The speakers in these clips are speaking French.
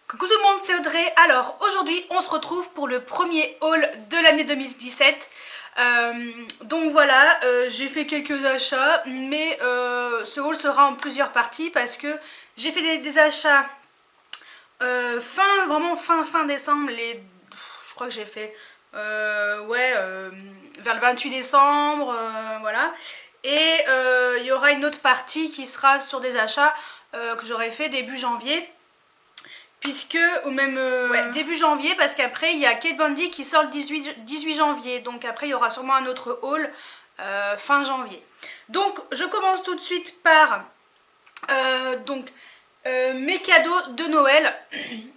Coucou tout le monde, c'est Audrey. Alors aujourd'hui on se retrouve pour le premier haul de l'année 2017. Donc voilà, j'ai fait quelques achats, mais ce haul sera en plusieurs parties parce que j'ai fait des achats vraiment fin décembre. Je crois que j'ai fait vers le 28 décembre, voilà. Et il y aura une autre partie qui sera sur des achats que j'aurai fait début janvier. Puisque au même début janvier, parce qu'après il y a Kate Von D qui sort le 18 janvier, donc après il y aura sûrement un autre haul fin janvier. Donc je commence tout de suite par mes cadeaux de Noël.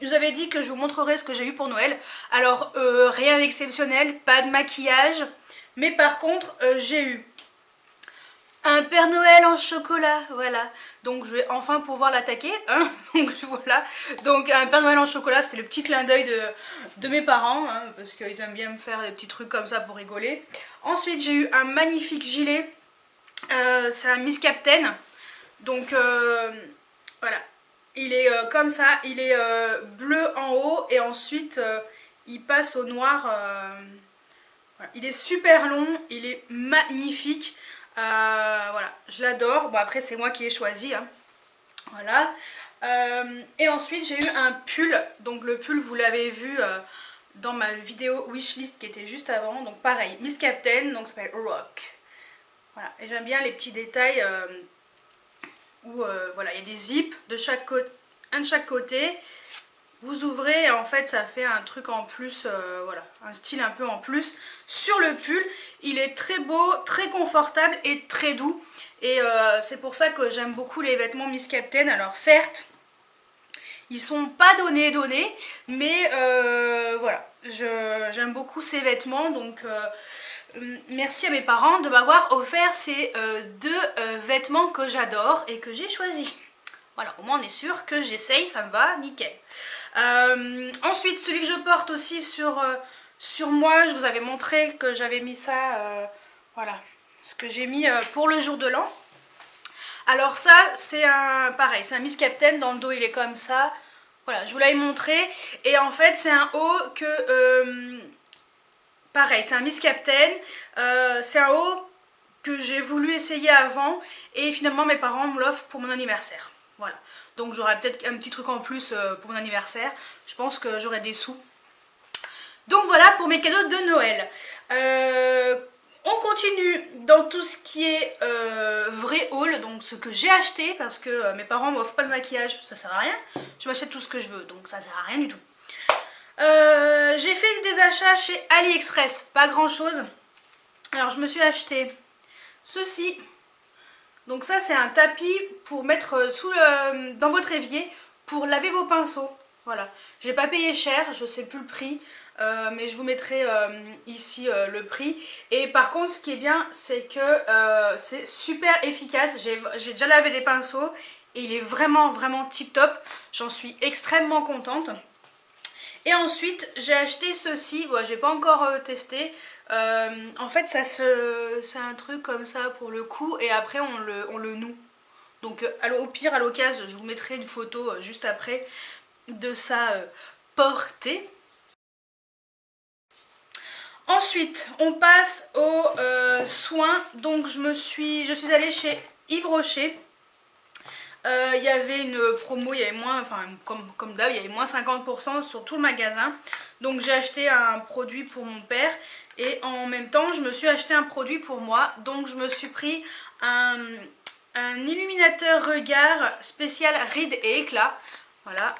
Je vous avais dit que je vous montrerai ce que j'ai eu pour Noël. Alors rien d'exceptionnel, pas de maquillage, mais par contre j'ai eu un Père Noël en chocolat, voilà. Donc je vais enfin pouvoir l'attaquer, hein. Donc voilà. Donc un Père Noël en chocolat, c'était le petit clin d'œil de mes parents, hein, parce qu'ils aiment bien me faire des petits trucs comme ça pour rigoler. Ensuite j'ai eu un magnifique gilet, c'est un Miss Captain. Donc voilà, il est comme ça, il est bleu en haut et ensuite il passe au noir. Voilà. Il est super long, il est magnifique. Voilà, je l'adore. Bon, après c'est moi qui ai choisi, hein. Voilà. Et ensuite j'ai eu un pull. Donc le pull vous l'avez vu dans ma vidéo wishlist qui était juste avant. Donc pareil, Miss Captain, donc ça s'appelle Rock. Voilà, et j'aime bien les petits détails où voilà, il y a des zips de chaque côté, un de chaque côté. Vous ouvrez et en fait ça fait un truc en plus, voilà, un style un peu en plus sur le pull. Il est très beau, très confortable et très doux. Et c'est pour ça que j'aime beaucoup les vêtements Miss Captain. Alors certes, ils sont pas donnés, mais voilà, j'aime beaucoup ces vêtements. Donc merci à mes parents de m'avoir offert ces deux vêtements que j'adore et que j'ai choisis. Voilà, au moins on est sûr que j'essaye, ça me va, nickel. Ensuite, celui que je porte aussi sur moi, je vous avais montré que j'avais mis ça, voilà, ce que j'ai mis pour le jour de l'an. Alors ça, c'est pareil, c'est un Miss Captain, dans le dos il est comme ça. Voilà, je vous l'avais montré. Et en fait, c'est un haut que, pareil, c'est un Miss Captain. C'est un haut que j'ai voulu essayer avant et finalement mes parents me l'offrent pour mon anniversaire. Voilà, donc j'aurai peut-être un petit truc en plus pour mon anniversaire. Je pense que j'aurai des sous. Donc voilà pour mes cadeaux de Noël. On continue dans tout ce qui est vrai haul, donc ce que j'ai acheté, parce que mes parents m'offrent pas de maquillage, ça sert à rien. Je m'achète tout ce que je veux, donc ça sert à rien du tout. J'ai fait des achats chez AliExpress, pas grand chose. Alors je me suis acheté ceci. Donc ça c'est un tapis pour mettre dans votre évier pour laver vos pinceaux. Voilà, j'ai pas payé cher, je sais plus le prix, mais je vous mettrai ici le prix. Et par contre ce qui est bien c'est que c'est super efficace. J'ai déjà lavé des pinceaux et il est vraiment tip top. J'en suis extrêmement contente. Et ensuite j'ai acheté ceci, bon, j'ai pas encore testé. En fait c'est un truc comme ça pour le cou et après on le noue. Donc au pire à l'occasion je vous mettrai une photo juste après de sa portée. Ensuite on passe aux soins. Donc je suis allée chez Yves Rocher. Il y avait une promo, il y avait moins, enfin comme d'hab, il y avait moins 50% sur tout le magasin. Donc j'ai acheté un produit pour mon père et en même temps je me suis acheté un produit pour moi. Donc je me suis pris un illuminateur regard spécial rides et éclats. Voilà.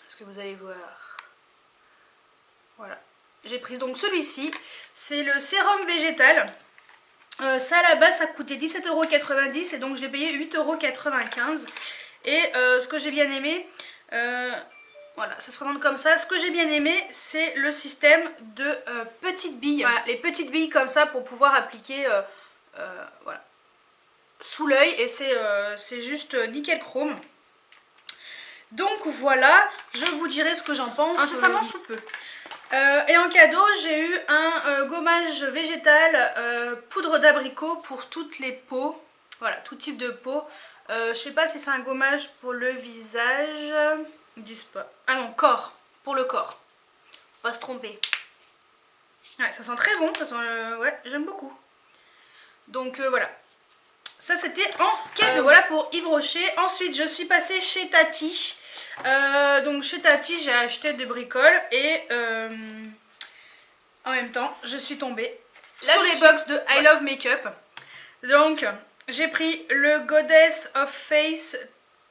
Est-ce que vous allez voir? Voilà. J'ai pris donc celui-ci. C'est le sérum végétal. Ça à la base ça coûtait 17,90 € et donc je l'ai payé 8,95 €. Et ce que j'ai bien aimé, voilà, ça se présente comme ça. Ce que j'ai bien aimé c'est le système de petites billes. Voilà, les petites billes comme ça pour pouvoir appliquer voilà, sous l'œil et c'est juste nickel chrome. Donc voilà, je vous dirai ce que j'en pense incessamment sous peu. Et en cadeau j'ai eu un gommage végétal poudre d'abricot pour toutes les peaux, voilà, tout type de peau. Je sais pas si c'est un gommage pour le visage, du spa. Ah non, corps, pour le corps. Pas se tromper. Ouais, ça sent très bon, ça sent, ouais, j'aime beaucoup. Donc voilà. Ça c'était en cadeau. Voilà pour Yves Rocher. Ensuite je suis passée chez Tati. Donc chez Tati j'ai acheté des bricoles et en même temps je suis tombée sur les box de I Love Makeup. Donc j'ai pris le Goddess of Face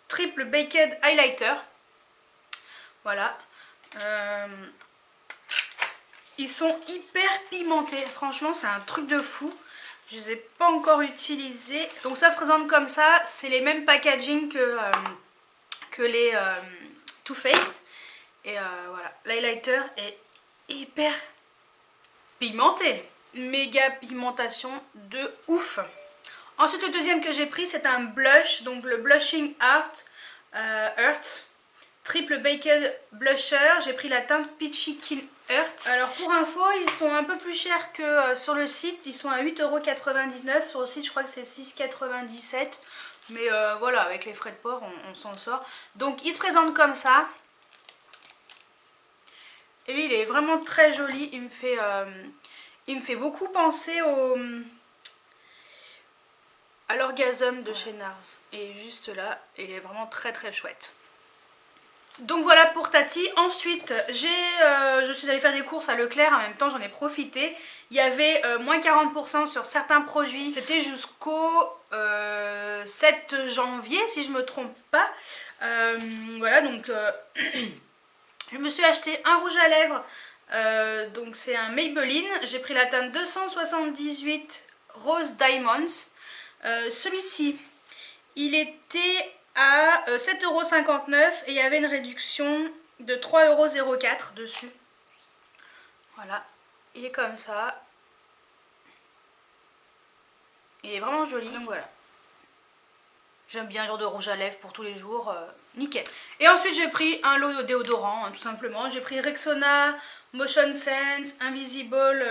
Triple Baked Highlighter. Voilà. Ils sont hyper pigmentés. Franchement c'est un truc de fou. Je les ai pas encore utilisés. Donc ça se présente comme ça. C'est les mêmes packaging que les Too Faced. Et voilà, l'highlighter est hyper pigmenté. Méga pigmentation de ouf. Ensuite le deuxième que j'ai pris c'est un blush. Donc le Blushing Earth Triple Baked Blusher. J'ai pris la teinte Peachy Keen Earth. Alors pour info, ils sont un peu plus chers que sur le site. Ils sont à 8,99 €. Sur le site, je crois que c'est 6,97 €. Mais voilà, avec les frais de port, on s'en sort. Donc il se présente comme ça. Et oui, il est vraiment très joli. Il me fait beaucoup penser à l'orgasme de chez Nars. Et juste là, il est vraiment très très chouette. Donc voilà pour Tati. Ensuite je suis allée faire des courses à Leclerc, en même temps j'en ai profité. Il y avait moins 40% sur certains produits. C'était jusqu'au 7 janvier si je me trompe pas. Voilà donc je me suis acheté un rouge à lèvres. Donc c'est un Maybelline. J'ai pris la teinte 278 Rose Diamonds. Celui-ci il était à 7,59 € et il y avait une réduction de 3,04 € dessus. Voilà, il est comme ça. Il est vraiment joli, donc voilà. J'aime bien un genre de rouge à lèvres pour tous les jours, nickel. Et ensuite j'ai pris un lot de déodorant, hein, tout simplement. J'ai pris Rexona, Motion Sense, Invisible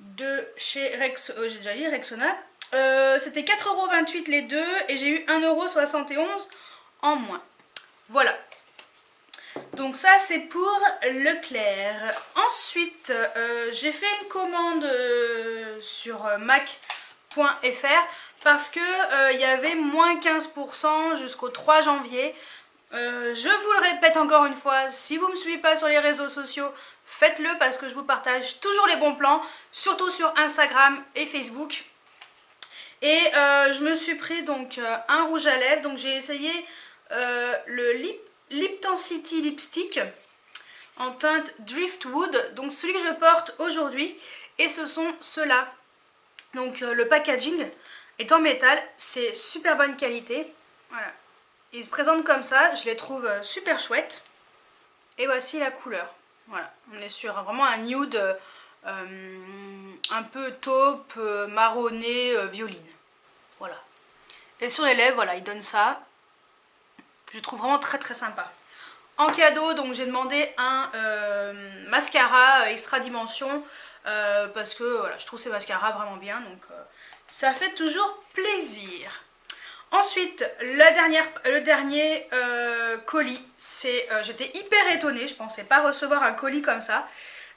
de chez j'ai déjà dit Rexona. C'était 4,28 € les deux et j'ai eu 1,71 € en moins. Voilà. Donc ça c'est pour Leclerc. Ensuite j'ai fait une commande sur mac.fr parce que il y avait moins 15% jusqu'au 3 janvier. Je vous le répète encore une fois, si vous ne me suivez pas sur les réseaux sociaux, faites-le parce que je vous partage toujours les bons plans, surtout sur Instagram et Facebook. Et je me suis pris donc un rouge à lèvres, donc j'ai essayé le Liptensity Lipstick en teinte Driftwood, donc celui que je porte aujourd'hui, et ce sont ceux-là. Donc le packaging est en métal, c'est super bonne qualité, voilà. Ils se présentent comme ça, je les trouve super chouettes. Et voici la couleur, voilà, on est sur vraiment un nude un peu taupe, marronné, violine. Voilà. Et sur les lèvres, voilà, ils donnent ça. Je trouve vraiment très très sympa. En cadeau, donc j'ai demandé un mascara extra dimension parce que voilà, je trouve ces mascaras vraiment bien, donc ça fait toujours plaisir. Ensuite, le dernier colis, j'étais hyper étonnée, je pensais pas recevoir un colis comme ça.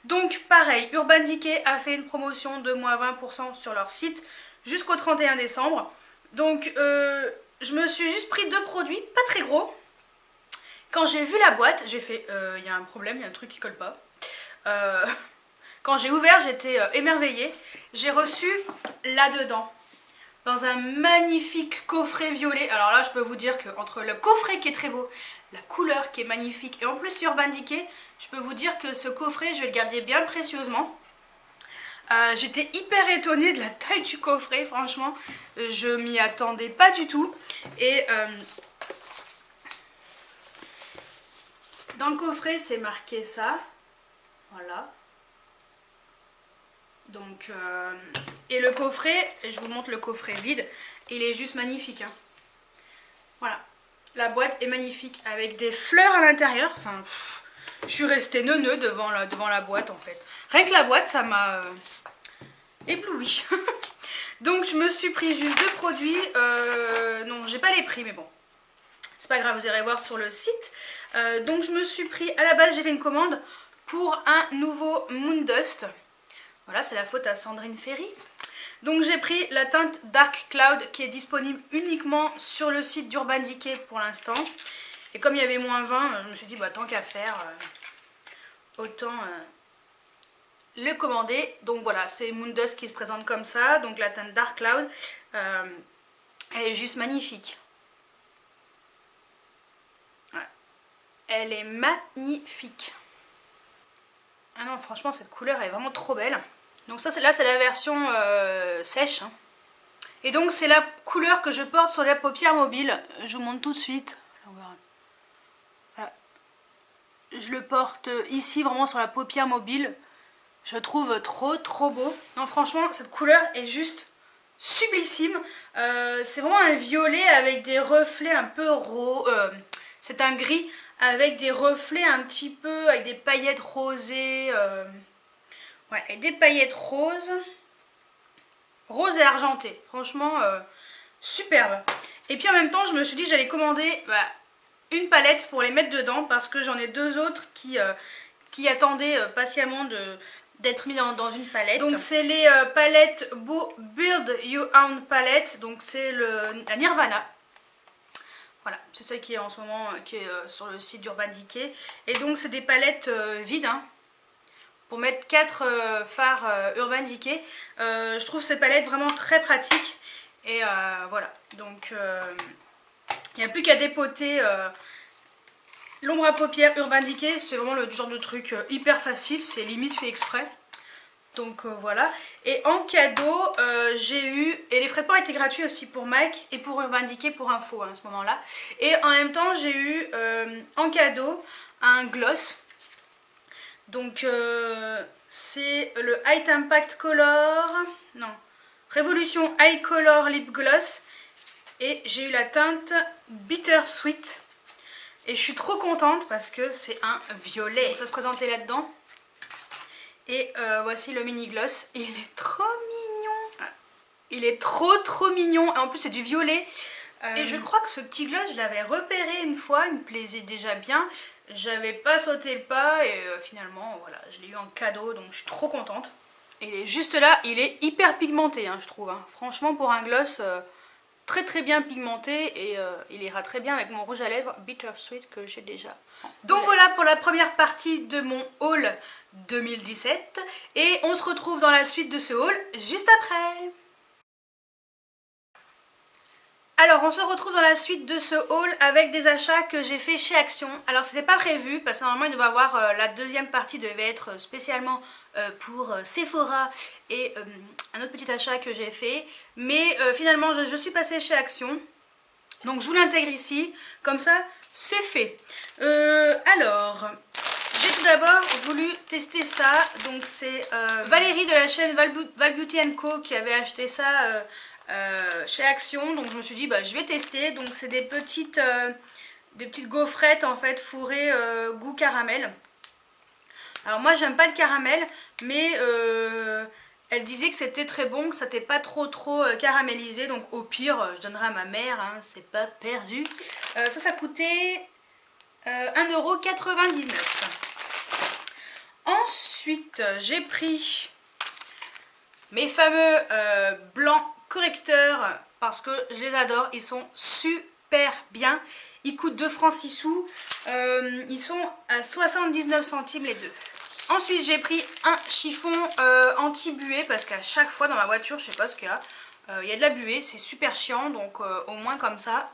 Donc pareil, Urban Decay a fait une promotion de moins 20% sur leur site jusqu'au 31 décembre. Donc je me suis juste pris 2 produits, pas très gros. Quand j'ai vu la boîte, j'ai fait il y a un problème, il y a un truc qui colle pas. Quand j'ai ouvert, j'étais émerveillée. J'ai reçu là-dedans, dans un magnifique coffret violet. Alors là, je peux vous dire qu'entre le coffret qui est très beau, la couleur qui est magnifique, et en plus Urban Decay, je peux vous dire que ce coffret, je vais le garder bien précieusement. J'étais hyper étonnée de la taille du coffret, franchement, je m'y attendais pas du tout. Et dans le coffret, c'est marqué ça, voilà. Donc, et le coffret, je vous montre le coffret vide, il est juste magnifique, hein. Voilà, la boîte est magnifique avec des fleurs à l'intérieur. Enfin, je suis restée neuneu devant la boîte en fait. Rien que la boîte, ça m'a ébloui. Donc je me suis pris juste 2 produits. Non, j'ai pas les prix, mais bon, c'est pas grave, vous irez voir sur le site. Donc je me suis pris, à la base j'ai fait une commande pour un nouveau Moondust. Voilà, c'est la faute à Sandrine Ferry. Donc j'ai pris la teinte Dark Cloud qui est disponible uniquement sur le site d'Urban Decay pour l'instant. Et comme il y avait moins 20, je me suis dit bah tant qu'à faire, autant le commander. Donc voilà, c'est Moondust qui se présente comme ça. Donc la teinte Dark Cloud, elle est juste magnifique. Ouais. Elle est magnifique. Ah non, franchement cette couleur est vraiment trop belle. Donc ça, c'est la version sèche. Hein. Et donc c'est la couleur que je porte sur la paupière mobile. Je vous montre tout de suite. Voilà. Je le porte ici, vraiment sur la paupière mobile. Je trouve trop beau. Non, franchement, cette couleur est juste sublissime. C'est vraiment un violet avec des reflets un peu rose. C'est un gris avec des reflets un petit peu, avec des paillettes rosées. Ouais, et des paillettes roses. Rose et argentées. Franchement, superbe. Et puis en même temps, je me suis dit que j'allais commander une palette pour les mettre dedans. Parce que j'en ai deux autres qui attendaient patiemment d'être mis dans une palette. Donc c'est les palettes Build Your Own Palette. Donc c'est la Nirvana. Voilà, c'est celle qui est en ce moment sur le site d'Urban Decay. Et donc c'est des palettes vides, hein, pour mettre 4 fards Urban Decay. Je trouve ces palettes vraiment très pratiques. Et voilà, donc il n'y a plus qu'à dépoter l'ombre à paupières Urban Decay. C'est vraiment le genre de truc hyper facile, c'est limite fait exprès. Donc voilà. Et en cadeau, j'ai eu, et les frais de port étaient gratuits aussi pour MAC et pour Urban Decay pour info à ce moment-là. Et en même temps, j'ai eu en cadeau un gloss. Donc c'est le High Impact Color, non, Révolution High Color Lip Gloss. Et j'ai eu la teinte Bittersweet. Et je suis trop contente parce que c'est un violet. Donc ça se présentait là-dedans. Et voici le mini gloss. Il est trop mignon. Il est trop mignon. Et en plus c'est du violet. Et je crois que ce petit gloss, je l'avais repéré une fois. Il me plaisait déjà bien. J'avais pas sauté le pas. Et finalement, voilà, je l'ai eu en cadeau. Donc je suis trop contente. Il est juste là. Il est hyper pigmenté, hein, je trouve. Hein. Franchement, pour un gloss très bien pigmenté. Et il ira très bien avec mon rouge à lèvres Bittersweet que j'ai déjà. Donc voilà pour la première partie de mon haul 2017 et on se retrouve dans la suite de ce haul juste après. Alors on se retrouve dans la suite de ce haul avec des achats que j'ai fait chez Action. Alors c'était pas prévu parce que normalement il devait avoir la deuxième partie devait être spécialement pour Sephora et un autre petit achat que j'ai fait. Mais finalement je suis passée chez Action. Donc je vous l'intègre ici, comme ça c'est fait. Alors, j'ai tout d'abord voulu tester ça. Donc c'est Valérie de la chaîne Val Beauty Co qui avait acheté ça chez Action. Donc je me suis dit bah je vais tester. Donc c'est des petites gaufrettes en fait fourrées goût caramel. Alors moi j'aime pas le caramel, mais elle disait que c'était très bon, que ça n'était pas trop caramélisé. Donc au pire je donnerai à ma mère, hein, c'est pas perdu. Ça coûtait 1,99 €. Ensuite j'ai pris mes fameux blancs correcteurs parce que je les adore, ils sont super bien. Ils coûtent 2 francs 6 sous, ils sont à 79 centimes les deux. Ensuite j'ai pris un chiffon anti-buée parce qu'à chaque fois dans ma voiture, je sais pas ce qu'il y a, il y a de la buée, c'est super chiant. Donc au moins comme ça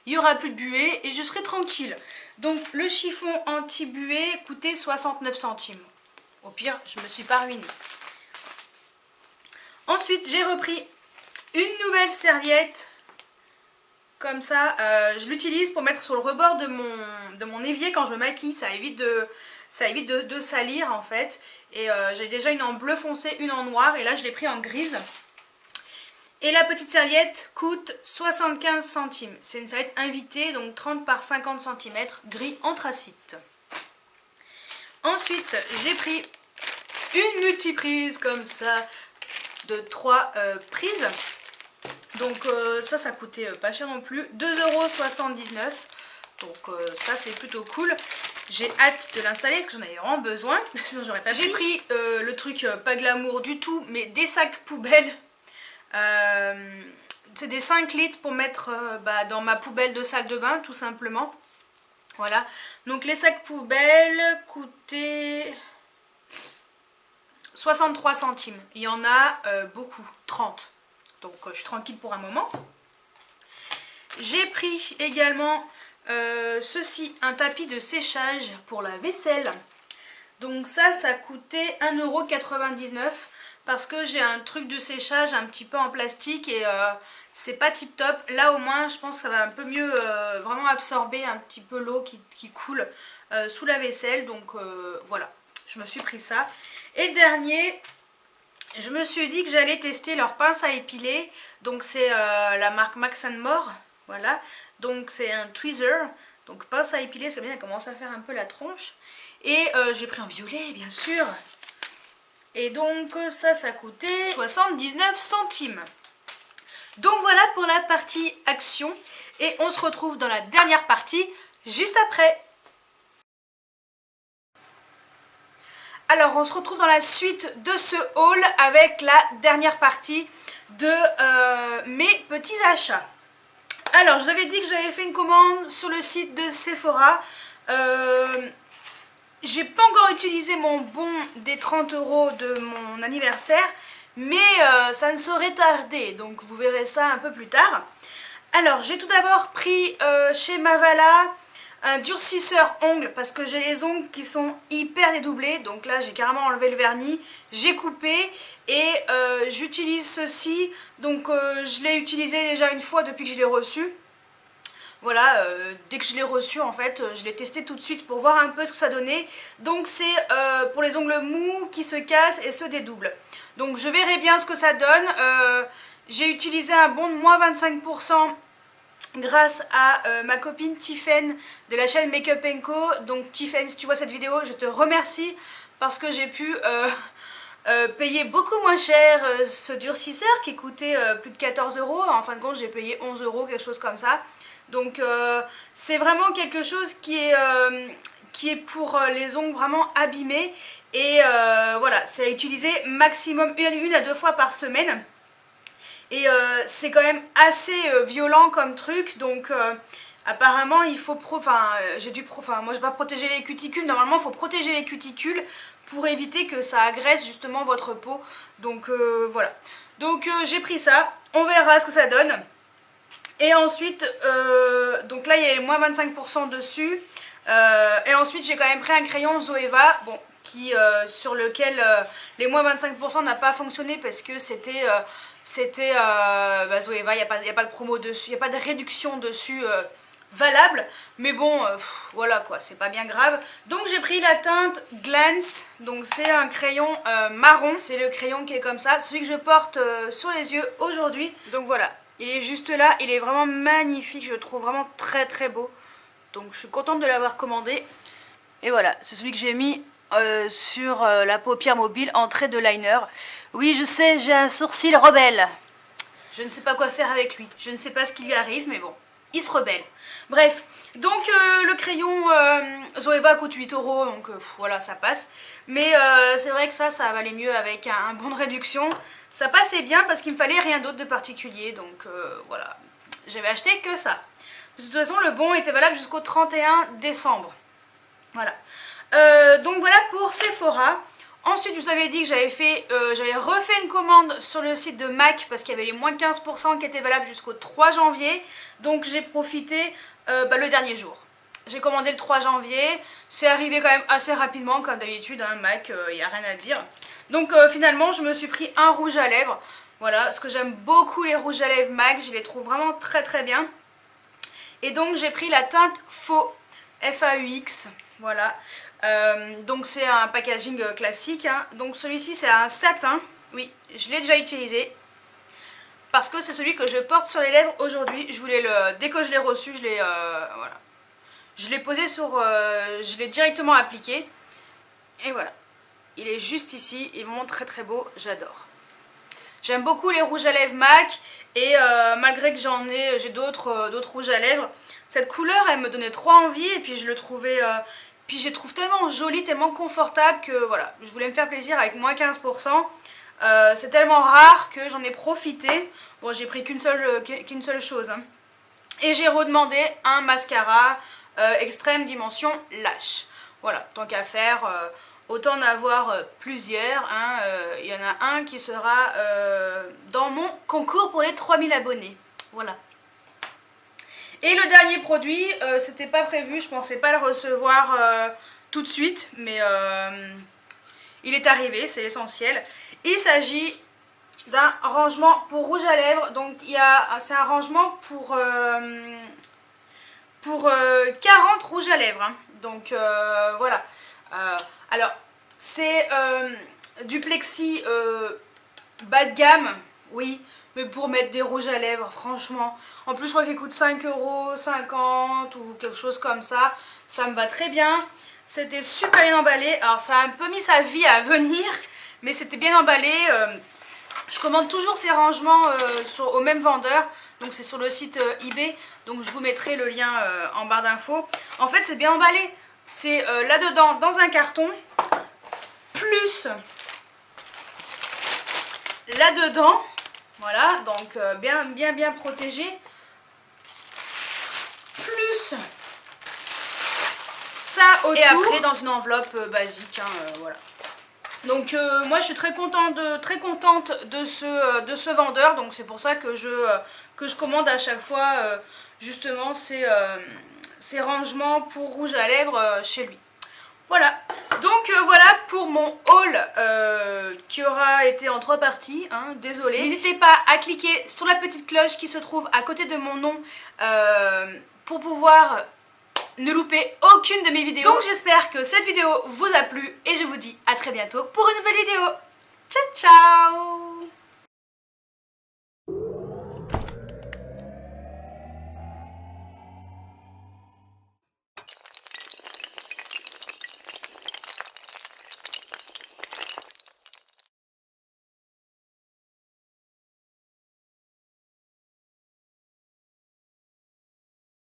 il n'y aura plus de buée et je serai tranquille. Donc le chiffon anti-buée coûtait 69 centimes. Au pire je me suis pas ruinée. Ensuite j'ai repris une nouvelle serviette. Comme ça, je l'utilise pour mettre sur le rebord de mon évier quand je me maquille. Ça évite de salir en fait. Et j'ai déjà une en bleu foncé, une en noir. Et là, je l'ai pris en grise. Et la petite serviette coûte 75 centimes. C'est une serviette invitée, donc 30 par 50 cm, gris anthracite. Ensuite, j'ai pris une multiprise comme ça, de 3 prises. Donc ça coûtait pas cher non plus, 2,79 €. Donc ça c'est plutôt cool. J'ai hâte de l'installer parce que j'en avais vraiment besoin. Sinon j'aurais pas pris. J'ai pris le truc pas glamour du tout, mais des sacs poubelles. C'est des 5 litres pour mettre dans ma poubelle de salle de bain tout simplement. Voilà. Donc les sacs poubelles coûtaient 63 centimes. Il y en a beaucoup, 30. Donc je suis tranquille pour un moment. J'ai pris également ceci, un tapis de séchage pour la vaisselle. Donc ça coûtait 1,99 € parce que j'ai un truc de séchage un petit peu en plastique et c'est pas tip top. Là au moins je pense que ça va un peu mieux vraiment absorber un petit peu l'eau qui coule sous la vaisselle. Donc voilà, je me suis pris ça. Et dernier, je me suis dit que j'allais tester leur pince à épiler. Donc c'est la marque Max & More. Voilà, donc c'est un tweezer. Donc pince à épiler, c'est bien, elle commence à faire un peu la tronche. Et j'ai pris en violet, bien sûr. Et donc ça coûtait 79 centimes. Donc voilà pour la partie action. Et on se retrouve dans la dernière partie, juste après. Alors on se retrouve dans la suite de ce haul avec la dernière partie de mes petits achats. Alors je vous avais dit que j'avais fait une commande sur le site de Sephora. J'ai pas encore utilisé mon bon des 30 € de mon anniversaire, mais ça ne saurait tarder, donc vous verrez ça un peu plus tard. Alors j'ai tout d'abord pris chez Mavala un durcisseur ongles parce que j'ai les ongles qui sont hyper dédoublés. Donc là j'ai carrément enlevé le vernis, j'ai coupé et j'utilise ceci. Donc je l'ai utilisé déjà une fois depuis que je l'ai reçu. Voilà, dès que je l'ai reçu en fait, je l'ai testé tout de suite pour voir un peu ce que ça donnait. Donc c'est pour les ongles mous qui se cassent et se dédoublent. Donc je verrai bien ce que ça donne. J'ai utilisé un bon de moins 25% grâce à ma copine Tiffen de la chaîne Make Up & Co. Donc Tiffen, si tu vois cette vidéo, je te remercie parce que j'ai pu payer beaucoup moins cher ce durcisseur qui coûtait plus de 14 €. En fin de compte, j'ai payé 11 €, quelque chose comme ça. Donc c'est vraiment quelque chose qui est pour les ongles vraiment abîmés. Et voilà, c'est à utiliser maximum une à deux fois par semaine. Et c'est quand même assez violent comme truc, donc apparemment il faut moi je vais pas protéger les cuticules. Normalement il faut protéger les cuticules pour éviter que ça agresse justement votre peau. Donc voilà, donc j'ai pris ça, on verra ce que ça donne. Et ensuite donc là il y a les moins 25% dessus. Et ensuite j'ai quand même pris un crayon Zoeva, bon, sur lequel les moins 25% n'a pas fonctionné parce que c'était Zoeva, il n'y a pas de promo dessus, il n'y a pas de réduction dessus valable, mais bon voilà quoi, c'est pas bien grave. Donc j'ai pris la teinte Glance, donc c'est un crayon marron, c'est le crayon qui est comme ça, celui que je porte sur les yeux aujourd'hui. Donc voilà, il est juste là, il est vraiment magnifique, je le trouve vraiment très très beau. Donc je suis contente de l'avoir commandé. Et voilà, c'est celui que j'ai mis sur la paupière mobile en trait de liner. Oui, je sais, j'ai un sourcil rebelle. Je ne sais pas quoi faire avec lui. Je ne sais pas ce qui lui arrive, mais bon, il se rebelle. Bref, donc le crayon Zoeva coûte 8 €, donc voilà, ça passe. Mais c'est vrai que ça valait mieux avec un bon de réduction. Ça passait bien parce qu'il me fallait rien d'autre de particulier, donc voilà. J'avais acheté que ça. De toute façon, le bon était valable jusqu'au 31 décembre. Voilà. Donc voilà pour Sephora. Ensuite, je vous avais dit que j'avais refait une commande sur le site de MAC parce qu'il y avait les moins 15% qui étaient valables jusqu'au 3 janvier. Donc j'ai profité le dernier jour. J'ai commandé le 3 janvier. C'est arrivé quand même assez rapidement, comme d'habitude, hein, MAC, il n'y a rien à dire. Donc finalement, je me suis pris un rouge à lèvres. Voilà, parce que j'aime beaucoup les rouges à lèvres MAC. Je les trouve vraiment très très bien. Et donc j'ai pris la teinte Faux, F-A-U-X, voilà. Donc c'est un packaging classique, hein. Donc celui-ci c'est un satin, oui, je l'ai déjà utilisé. Parce que c'est celui que je porte sur les lèvres aujourd'hui. Dès que je l'ai reçu, voilà. Je l'ai posé je l'ai directement appliqué. Et voilà, il est juste ici, il est vraiment très très beau, j'adore. J'aime beaucoup les rouges à lèvres MAC et malgré que j'ai d'autres rouges à lèvres, cette couleur elle me donnait trop envie et puis je le trouvais... puis je les trouve tellement joli, tellement confortable que voilà, je voulais me faire plaisir avec moins 15%. C'est tellement rare que j'en ai profité. Bon, j'ai pris qu'une seule chose. Hein. Et j'ai redemandé un mascara extrême dimension Lash. Voilà, tant qu'à faire, autant en avoir plusieurs. Hein. Il y en a un qui sera dans mon concours pour les 3000 abonnés. Voilà. Et le dernier produit, c'était pas prévu, je pensais pas le recevoir tout de suite, mais il est arrivé, c'est l'essentiel. Il s'agit d'un rangement pour rouge à lèvres, donc c'est un rangement pour 40 rouges à lèvres. Hein. Donc voilà. Alors, c'est du plexi bas de gamme, oui. Mais pour mettre des rouges à lèvres, franchement. En plus, je crois qu'il coûte 5,50 € ou quelque chose comme ça. Ça me va très bien. C'était super bien emballé. Alors, ça a un peu mis sa vie à venir. Mais c'était bien emballé. Je commande toujours ces rangements au même vendeur. Donc, c'est sur le site eBay. Donc, je vous mettrai le lien en barre d'infos. En fait, c'est bien emballé. C'est là-dedans, dans un carton. Plus là-dedans. Voilà, donc bien protégé. Plus ça autour. Et après dans une enveloppe basique, hein, voilà. Donc moi je suis très contente de ce vendeur. Donc c'est pour ça que je commande à chaque fois justement ces rangements pour rouge à lèvres chez lui. Voilà, donc voilà pour mon haul qui aura été en 3 parties, hein, désolée. N'hésitez pas à cliquer sur la petite cloche qui se trouve à côté de mon nom pour pouvoir ne louper aucune de mes vidéos. Donc j'espère que cette vidéo vous a plu et je vous dis à très bientôt pour une nouvelle vidéo. Ciao ciao.